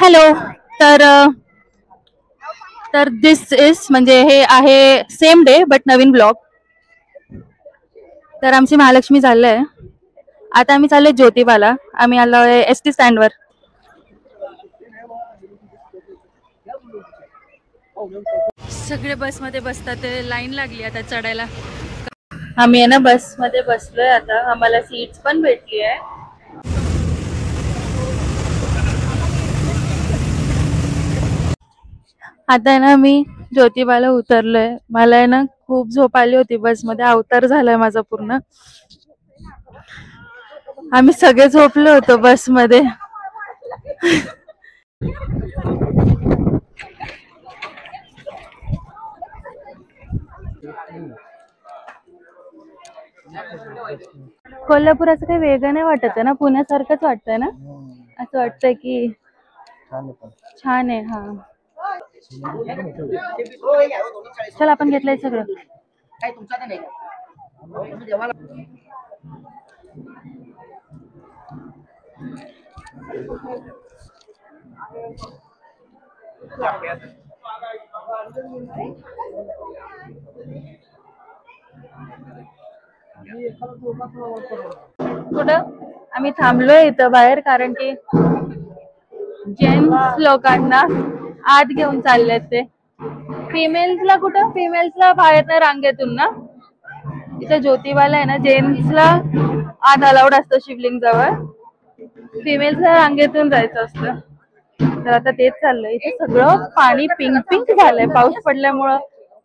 Hello. तर तर दिस is म्हणजे हे आहे same day but Naveen blog. तर आमची महालक्ष्मी झालंय. आता आम्ही चाललोय ज्योतिबाला. आम्ही आलोय एसटी स्टँडवर. सगळे बसमध्ये बसतात, लाईन लागली आता चढायला. आम्ही आहे ना बसमध्ये बसलोय आता. आम्हाला सीट्स पण भेटली आहे. आता आहे ना मी ज्योतिबाला उतरलोय. मला आहे ना खूप झोप आली होती बसमध्ये. अवतार झालाय माझा पूर्ण. आम्ही सगळे झोपलो होतो बसमध्ये. कोल्हापुराचं काही वेगळं नाही वाटत आहे ना, पुण्यासारखंच वाटतंय ना. असं वाटतंय की छान आहे. हा चल आपण घेतलंय सगळं. कुठं आम्ही थांबलोय इथं बाहेर, कारण की जेंट्स लोकांना आत घेऊन चाललेत ते. फिमेल्सला कुठं? फिमेल्सला बाहेर रांगेतून ना. इथं ज्योतिबाला आहे ना जेंट्सला आत अलाउड असतं शिवलिंग जवळ. फिमेल्सला रांगेतून जायचं असतं. तर आता तेच चाललंय. इथे सगळं पाणी पिंक पिंक झालंय पाऊस पडल्यामुळं.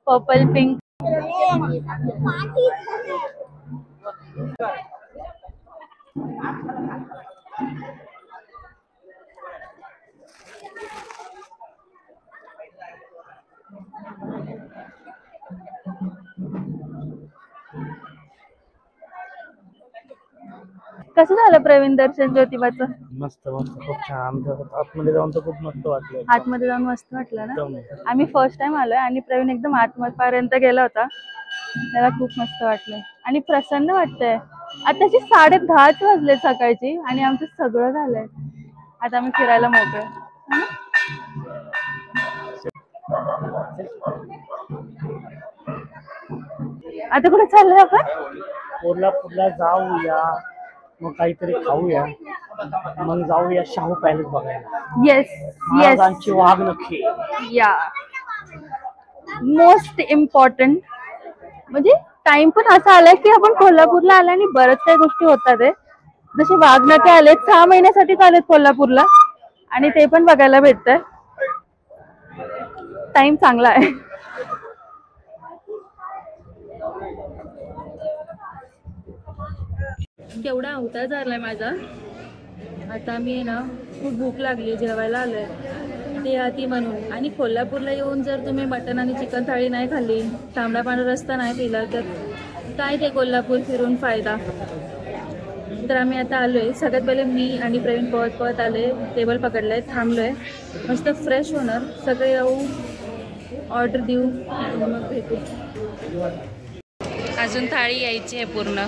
Purple pink. कसं झालं प्रवीण दर्शन ज्योतिबाचं? मस्त मस्त खूप छान. आतमध्ये जाऊन तर खूप मस्त वाटलं. आतमध्ये जाऊन मस्त वाटलं ना. आम्ही फर्स्ट टाइम आलोय आणि प्रवीण एकदम आतपर्यंत गेला होता. त्याला खूप मस्त वाटलं आणि प्रसन्न वाटतंय. आताची 10:30 वाजले सकाळची आणि आमचं सगळं झालंय. आता आम्ही फिरायला मोकळे. आता कुठे चाललोय आपण? कोल्हापूरला जाऊया, मग काहीतरी खाऊया, मग जाऊया शाहू पॅलेस बघायला. येस महाराजांची वाघनखे. या मोस्ट इम्पॉर्टंट. म्हणजे टाइम पण असा आलाय की आपण कोल्हापूरला आला आणि बऱ्याच काही गोष्टी होतात आहे. जसे वाघनखे आलेत 6 महिन्यासाठी आलेत कोल्हापूरला आणि ते पण बघायला भेटतंय. टाइम चांगला आहे. केवढा अवतार झालाय माझा. आता मी ना खूप भूक लागली, जेवायला आलोय ते हाती म्हणून. आणि कोल्हापूरला येऊन जर तुम्ही मटण आणि चिकन थाळी नाही खाल्ली, तांबडा पांढरा रस्ता नाही पिला, तर काय ते कोल्हापूर फिरून फायदा. तर आम्ही आता आलोय. सगळ्यात पहिले मी आणि प्रवीण पळत पळत आले, टेबल पकडलाय, थांबलोय. मस्त फ्रेश होणार, सगळे येऊ, ऑर्डर देऊ, मग भेटू. अजून थाळी यायची आहे पूर्ण.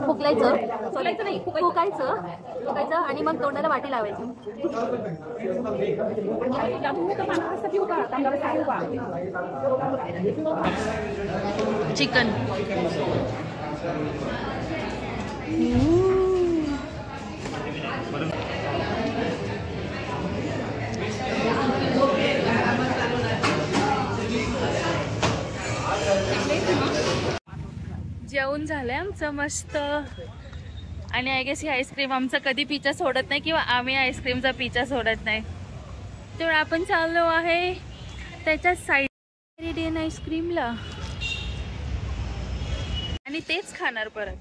फुकलायचं, सोलायचं नाही, फुकायचं आणि मग तोंडाला वाटी लावायची. चिकन जेवण झालंय आमचं मस्त. आणि आय गेस ही आईस्क्रीम आमचा कधी पिछा सोडत नाही, किंवा आम्ही आईस्क्रीमचा पिछा सोडत नाही. तर आपण चाललो आहे त्याच्या साईड मेरिडियन आईस्क्रीमला आणि तेच खाणार परत.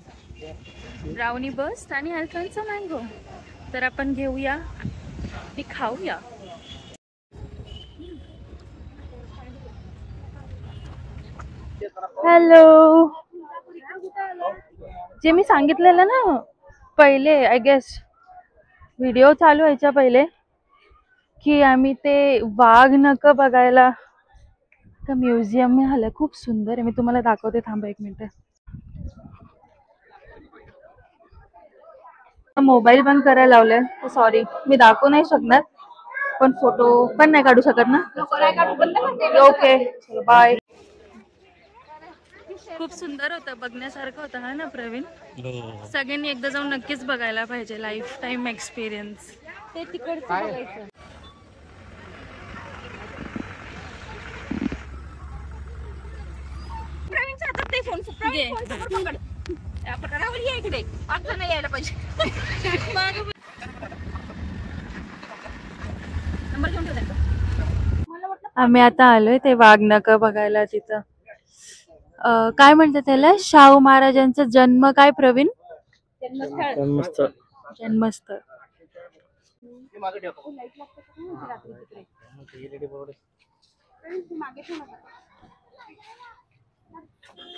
ब्राउनी बस्ट आणि अल्फान्सो मँगो. तर आपण घेऊया आणि खाऊया. हॅलो. जे मी सांगितलेलं ना पहिले, आय गेस व्हिडिओ चालू व्हायच्या पहिले, की आम्ही ते वाघ नख बघायला म्युझियम में आलं. खूप सुंदर आहे. मी तुम्हाला दाखवते, थांबा 1 मिनिट. मोबाईल बंद करायला लावलाय, सॉरी मी दाखवू नाही शकणार, पण फोटो पण नाही काढू शकत ना. Okay bye. खूप सुंदर होतं, बघण्यासारखं होतं हा ना प्रवीण. सगळ्यांनी एकदा जाऊन नक्कीच बघायला पाहिजे, लाईफ टाइम एक्सपिरियन्स. ते तिकडचं बघायचं. आम्ही आता आलोय ते वाघनका बघायला. तिथं काय म्हणतात त्याला, शाहू महाराजांचा जन्म काय प्रवीण? जन्मस्थळ. जन्मस्थळ.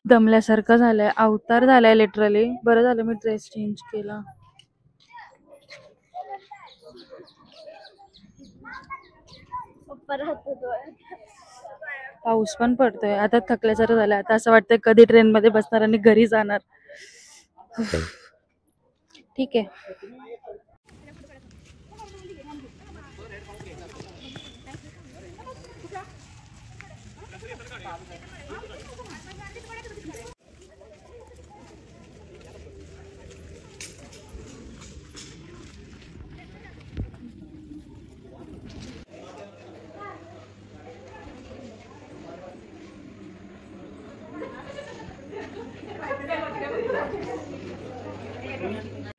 दमल्यासारखं झालंय, अवतार झालाय लिटरली. बरं झालं मी ड्रेस चेंज केला. पाऊस पण पडतोय, आता थकल्यासारखं झालं. आता असं वाटतंय कधी ट्रेन मध्ये बसणार आणि घरी जाणार. ठीक आहे.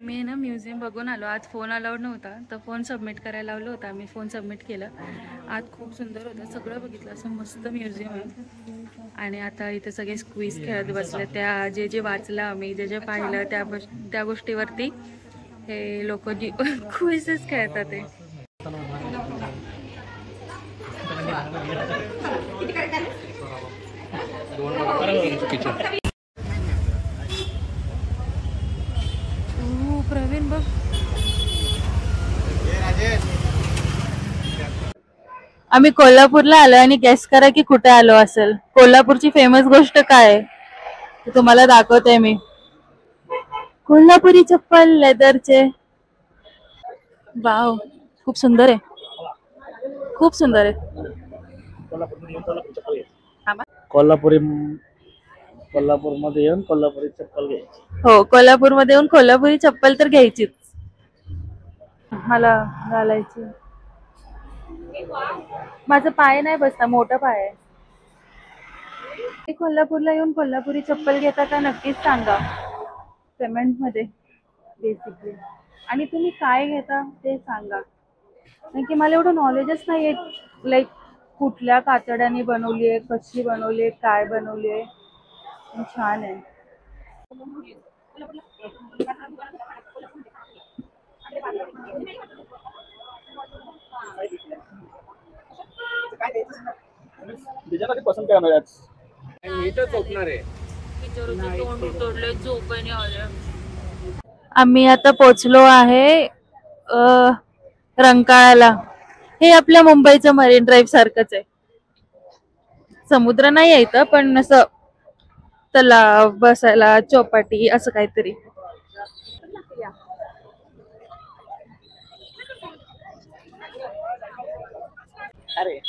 मी ना म्युझियम बघून आलो. आज फोन अलाउड नव्हता, तर फोन सबमिट करायला लावलं होता. मी फोन सबमिट केलं. आज खूप सुंदर होतं, सगळं बघितलं. असं मस्त म्युझियम आहे. आणि आता इथे सगळे क्विज खेळत बसले. त्या जे जे वाचलं आम्ही, जे जे पाहिलं त्या गोष्टीवरती हे लोक जी क्विजेस खेळतात ते. प्रवीण बघ, आम्ही कोल्हापूरला आलो आणि गेस करा की कुठे आलो असेल. कोल्हापूरची फेमस गोष्ट काय आहे तुम्हाला दाखवते मी. कोल्हापुरी चप्पल लेदरचे. वाव, खूप सुंदर आहे, खूप सुंदर आहे. कोल्हापूरमध्ये येऊन कोल्हापुरी चप्पल घ्यायची. हो, कोल्हापूरमध्ये येऊन कोल्हापुरी चप्पल तर घ्यायचीच. मला घालायची. माझा पाय नाही बसता, मोठा पाय आहे. कोल्हापूरला येऊन कोल्हापुरी चप्पल घेता का नक्कीच सांगा कमेंट मध्ये बेसिकली. आणि तुम्ही काय घेता ते सांगा, कारण की मला एवढं नॉलेजच नाही आहे. लाईक कुठल्या कातड्याने बनवली आहे, कशी बनवली आहे, काय बनवली आहे. छान आहे. पसंत काय मिळालं? आम्ही आता पोचलो आहे रंकाळ्याला. हे आपल्या मुंबईचं मरीन ड्राईव्ह सारखंच आहे. समुद्र नाही आहे इथं, पण असं तलाव, बसायला चौपाटी असं काहीतरी. अरे